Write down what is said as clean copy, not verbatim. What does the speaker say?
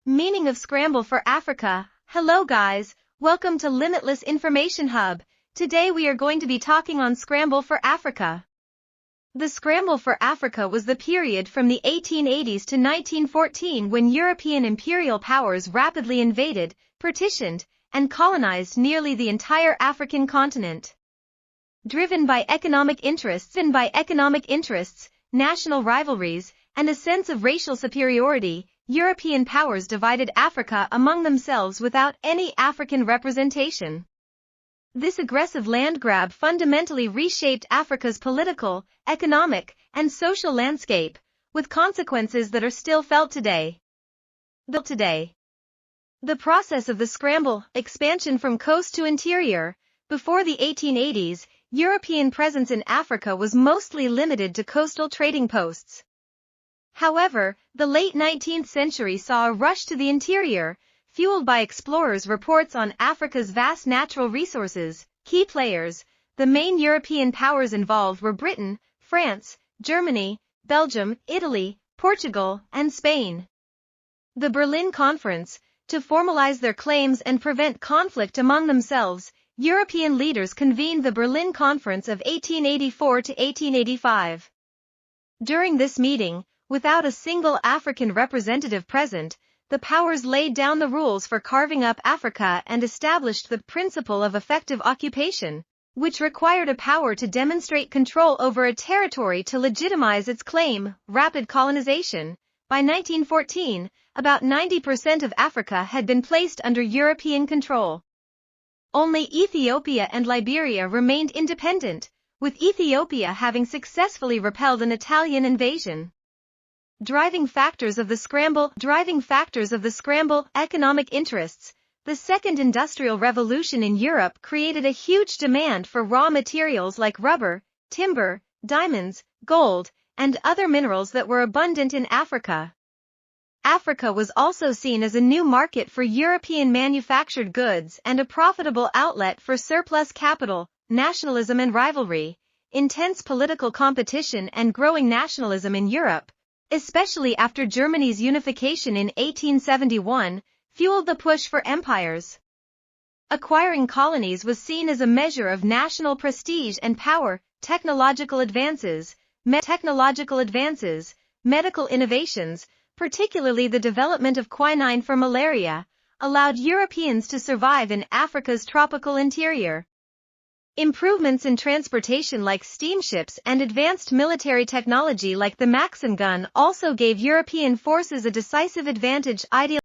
Meaning of Scramble for Africa. Hello guys, welcome to Limitless Information Hub. Today we are going to be talking on Scramble for Africa. The Scramble for Africa was the period from the 1880s to 1914 when European imperial powers rapidly invaded, partitioned, and colonized nearly the entire African continent. Driven by economic interests, national rivalries, and a sense of racial superiority, European powers divided Africa among themselves without any African representation. This aggressive land grab fundamentally reshaped Africa's political, economic, and social landscape, with consequences that are still felt today. The process of the scramble, expansion from coast to interior. Before the 1880s, European presence in Africa was mostly limited to coastal trading posts. However, the late 19th century saw a rush to the interior, fueled by explorers' reports on Africa's vast natural resources. Key players. The main European powers involved were Britain, France, Germany, Belgium, Italy, Portugal, and Spain. The Berlin Conference. To formalize their claims and prevent conflict among themselves, European leaders convened the Berlin Conference of 1884 to 1885. During this meeting, without a single African representative present, the powers laid down the rules for carving up Africa and established the principle of effective occupation, which required a power to demonstrate control over a territory to legitimize its claim. Rapid colonization. By 1914, about 90% of Africa had been placed under European control. Only Ethiopia and Liberia remained independent, with Ethiopia having successfully repelled an Italian invasion. Driving factors of the scramble. Economic interests. The Second Industrial Revolution in Europe created a huge demand for raw materials like rubber, timber, diamonds, gold, and other minerals that were abundant in Africa. Africa was also seen as a new market for European manufactured goods and a profitable outlet for surplus capital. Nationalism and rivalry. Intense political competition and growing nationalism in Europe, especially after Germany's unification in 1871, fueled the push for empires. Acquiring colonies was seen as a measure of national prestige and power. Technological advances, medical innovations, particularly the development of quinine for malaria, allowed Europeans to survive in Africa's tropical interior. Improvements in transportation like steamships and advanced military technology like the Maxim gun also gave European forces a decisive advantage.